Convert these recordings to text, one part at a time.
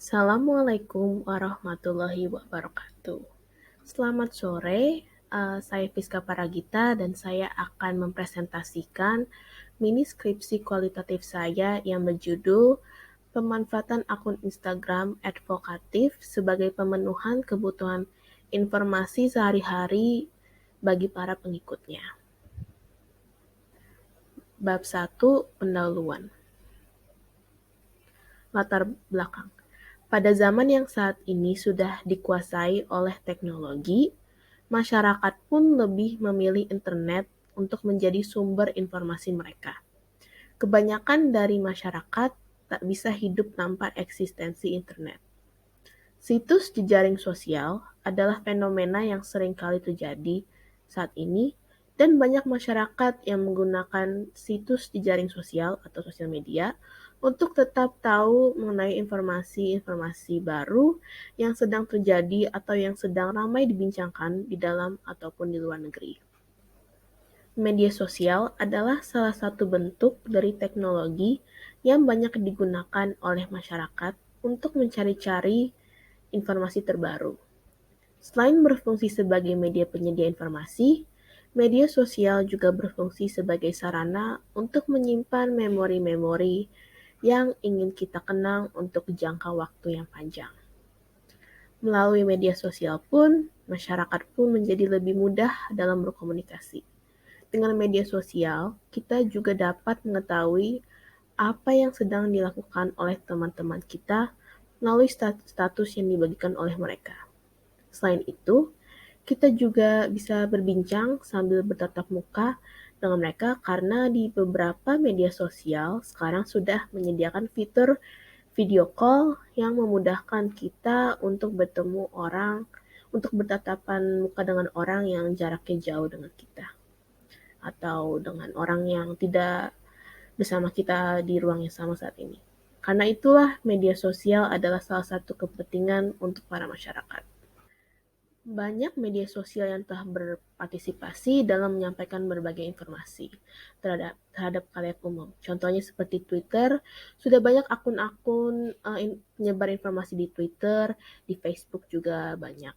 Assalamualaikum warahmatullahi wabarakatuh. Selamat sore, saya Fiska Paragita dan saya akan mempresentasikan mini skripsi kualitatif saya yang berjudul Pemanfaatan akun Instagram advokatif sebagai pemenuhan kebutuhan informasi sehari-hari bagi para pengikutnya. Bab 1, pendahuluan. Latar belakang. Pada zaman yang saat ini sudah dikuasai oleh teknologi, masyarakat pun lebih memilih internet untuk menjadi sumber informasi mereka. Kebanyakan dari masyarakat tak bisa hidup tanpa eksistensi internet. Situs jejaring sosial adalah fenomena yang sering kali terjadi saat ini dan banyak masyarakat yang menggunakan situs jejaring sosial atau sosial media untuk tetap tahu mengenai informasi-informasi baru yang sedang terjadi atau yang sedang ramai dibincangkan di dalam ataupun di luar negeri. Media sosial adalah salah satu bentuk dari teknologi yang banyak digunakan oleh masyarakat untuk mencari-cari informasi terbaru. Selain berfungsi sebagai media penyedia informasi, media sosial juga berfungsi sebagai sarana untuk menyimpan memori-memori yang ingin kita kenang untuk jangka waktu yang panjang. Melalui media sosial pun, masyarakat pun menjadi lebih mudah dalam berkomunikasi. Dengan media sosial, kita juga dapat mengetahui apa yang sedang dilakukan oleh teman-teman kita melalui status yang dibagikan oleh mereka. Selain itu, kita juga bisa berbincang sambil bertatap muka dengan mereka karena di beberapa media sosial sekarang sudah menyediakan fitur video call yang memudahkan kita untuk bertemu orang, untuk bertatapan muka dengan orang yang jaraknya jauh dengan kita, atau dengan orang yang tidak bersama kita di ruang yang sama saat ini. Karena itulah media sosial adalah salah satu kepentingan untuk para masyarakat. Banyak media sosial yang telah berpartisipasi dalam menyampaikan berbagai informasi terhadap khalayak umum. Contohnya seperti Twitter, sudah banyak akun-akun penyebar informasi di Twitter, di Facebook juga banyak.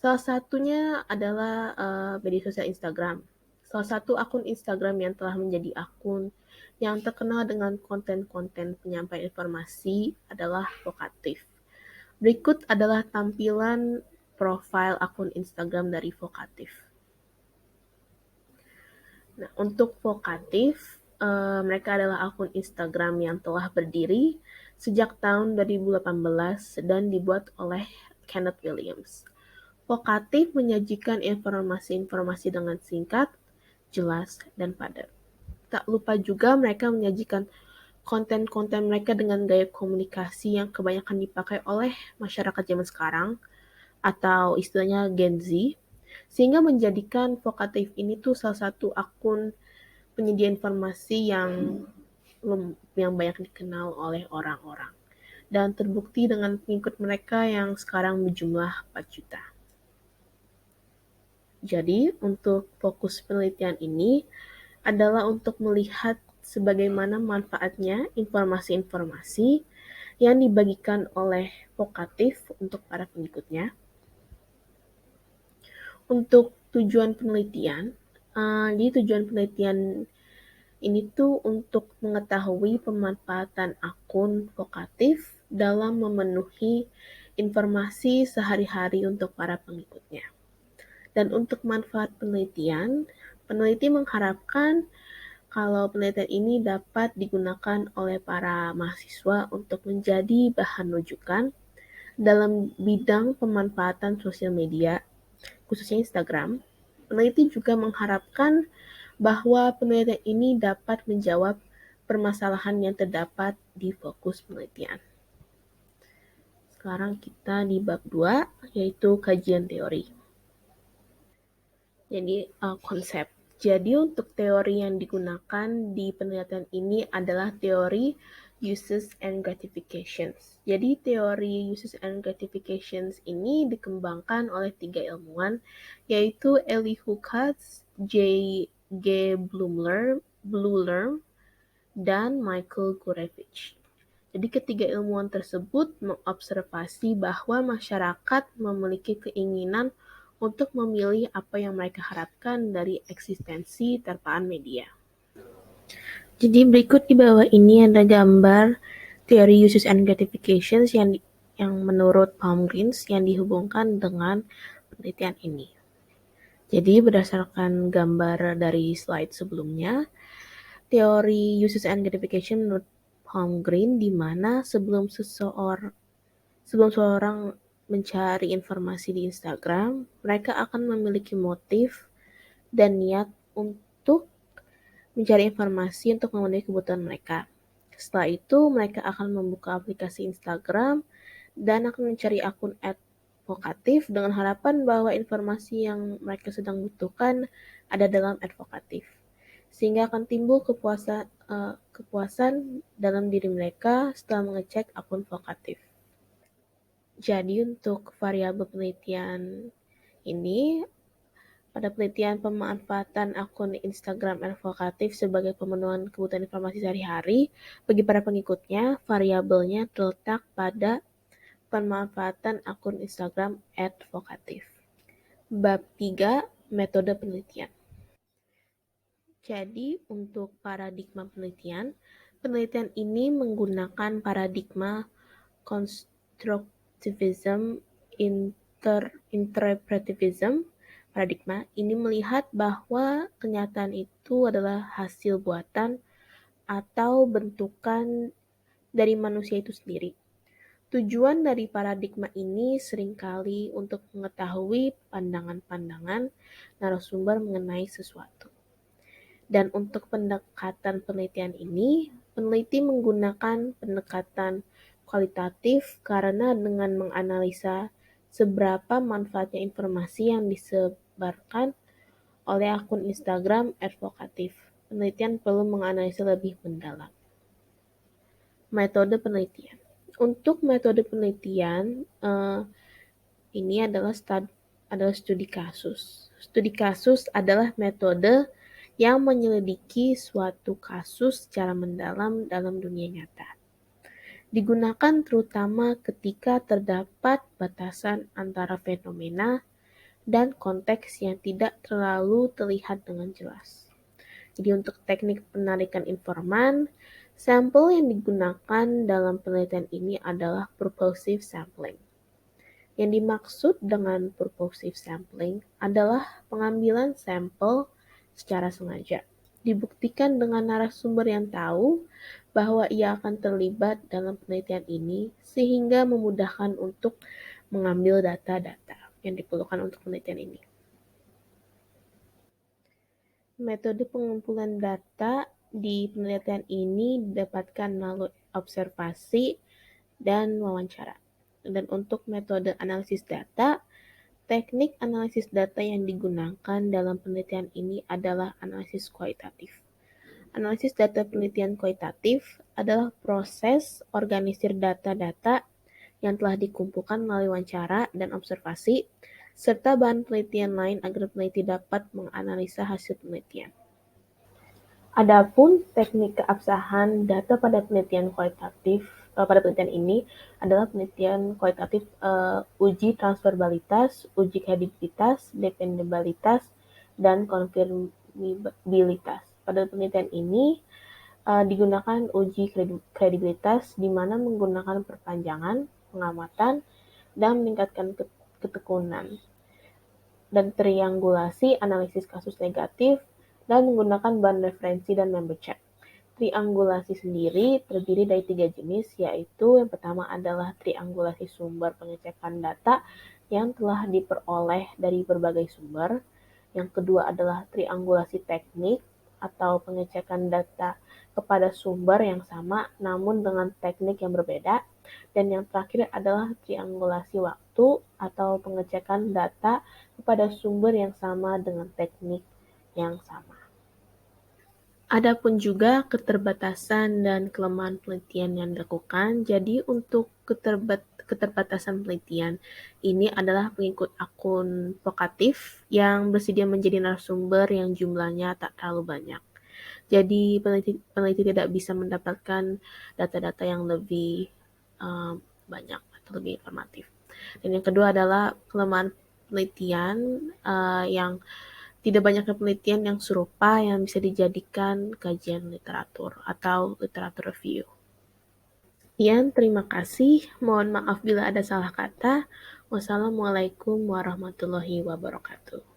Salah satunya adalah media sosial Instagram. Salah satu akun Instagram yang telah menjadi akun yang terkenal dengan konten-konten penyampaian informasi adalah Vokatif. Berikut adalah tampilan profil akun Instagram dari Vokatif. Nah, untuk Vokatif, mereka adalah akun Instagram yang telah berdiri sejak tahun 2018 dan dibuat oleh Kenneth Williams. Vokatif menyajikan informasi-informasi dengan singkat, jelas, dan padat. Tak lupa juga mereka menyajikan konten-konten mereka dengan gaya komunikasi yang kebanyakan dipakai oleh masyarakat zaman sekarang, atau istilahnya Gen Z, sehingga menjadikan Vokatif ini tuh salah satu akun penyedia informasi yang banyak dikenal oleh orang-orang. Dan terbukti dengan pengikut mereka yang sekarang berjumlah 4 juta. Jadi, untuk fokus penelitian ini adalah untuk melihat sebagaimana manfaatnya informasi-informasi yang dibagikan oleh Vokatif untuk para pengikutnya. Untuk tujuan penelitian, tujuan penelitian ini tuh untuk mengetahui pemanfaatan akun Vokatif dalam memenuhi informasi sehari-hari untuk para pengikutnya. Dan untuk manfaat penelitian, peneliti mengharapkan kalau penelitian ini dapat digunakan oleh para mahasiswa untuk menjadi bahan rujukan dalam bidang pemanfaatan sosial media, khususnya Instagram. Peneliti juga mengharapkan bahwa penelitian ini dapat menjawab permasalahan yang terdapat di fokus penelitian. Sekarang kita di bab 2, yaitu kajian teori. Jadi konsep. Jadi untuk teori yang digunakan di penelitian ini adalah teori uses and gratifications. Jadi teori uses and gratifications ini dikembangkan oleh 3 ilmuwan, yaitu Elihu Katz, G. Blumer, dan Michael Gurevich. Jadi ketiga ilmuwan tersebut mengobservasi bahwa masyarakat memiliki keinginan untuk memilih apa yang mereka harapkan dari eksistensi terpaan media. Jadi berikut di bawah ini ada gambar teori uses and gratifications yang menurut Palmgrens yang dihubungkan dengan penelitian ini. Jadi berdasarkan gambar dari slide sebelumnya, teori uses and gratification menurut Palmgrens di mana sebelum seorang mencari informasi di Instagram, mereka akan memiliki motif dan niat untuk mencari informasi untuk memenuhi kebutuhan mereka. Setelah itu, mereka akan membuka aplikasi Instagram dan akan mencari akun advokatif dengan harapan bahwa informasi yang mereka sedang butuhkan ada dalam advokatif. Sehingga akan timbul kepuasan dalam diri mereka setelah mengecek akun vokatif. Jadi untuk variabel penelitian ini, pada penelitian pemanfaatan akun Instagram advokatif sebagai pemenuhan kebutuhan informasi sehari-hari, bagi para pengikutnya, variabelnya terletak pada pemanfaatan akun Instagram advokatif. Bab 3, metode penelitian. Jadi, untuk paradigma penelitian ini menggunakan paradigma constructivism interpretivism. Paradigma ini melihat bahwa kenyataan itu adalah hasil buatan atau bentukan dari manusia itu sendiri. Tujuan dari paradigma ini seringkali untuk mengetahui pandangan-pandangan narasumber mengenai sesuatu. Dan untuk pendekatan penelitian ini, peneliti menggunakan pendekatan kualitatif karena dengan menganalisa seberapa manfaatnya informasi yang disebarkan oleh akun Instagram advokatif. Penelitian perlu menganalisa lebih mendalam. Metode penelitian. Untuk metode penelitian, ini adalah studi kasus. Studi kasus adalah metode yang menyelidiki suatu kasus secara mendalam dalam dunia nyata. Digunakan terutama ketika terdapat batasan antara fenomena dan konteks yang tidak terlalu terlihat dengan jelas. Jadi untuk teknik penarikan informan, sampel yang digunakan dalam penelitian ini adalah purposive sampling. Yang dimaksud dengan purposive sampling adalah pengambilan sampel secara sengaja. Dibuktikan dengan narasumber yang tahu bahwa ia akan terlibat dalam penelitian ini sehingga memudahkan untuk mengambil data-data yang diperlukan untuk penelitian ini. Metode pengumpulan data di penelitian ini didapatkan melalui observasi dan wawancara. Dan untuk metode analisis data, teknik analisis data yang digunakan dalam penelitian ini adalah analisis kualitatif. Analisis data penelitian kualitatif adalah proses organisir data-data yang telah dikumpulkan melalui wawancara dan observasi, serta bahan penelitian lain agar peneliti dapat menganalisa hasil penelitian. Adapun teknik keabsahan data pada penelitian kualitatif pada penelitian ini adalah penelitian kualitatif uji transferabilitas, uji kredibilitas, dependabilitas, dan konfirmabilitas. Pada penelitian ini digunakan uji kredibilitas di mana menggunakan perpanjangan, pengamatan, dan meningkatkan ketekunan, dan triangulasi analisis kasus negatif, dan menggunakan bahan referensi dan member check. Triangulasi sendiri terdiri dari 3 jenis, yaitu yang pertama adalah triangulasi sumber pengecekan data yang telah diperoleh dari berbagai sumber. Yang kedua adalah triangulasi teknik atau pengecekan data kepada sumber yang sama namun dengan teknik yang berbeda. Dan yang terakhir adalah triangulasi waktu atau pengecekan data kepada sumber yang sama dengan teknik yang sama. Adapun juga keterbatasan dan kelemahan penelitian yang dilakukan. Jadi untuk keterbatasan penelitian ini adalah pengikut akun vokatif yang bersedia menjadi narasumber yang jumlahnya tak terlalu banyak. Jadi peneliti tidak bisa mendapatkan data-data yang lebih banyak atau lebih informatif. Dan yang kedua adalah kelemahan penelitian yang tidak banyaknya penelitian yang serupa yang bisa dijadikan kajian literatur atau literatur review. Sekian, terima kasih. Mohon maaf bila ada salah kata. Wassalamualaikum warahmatullahi wabarakatuh.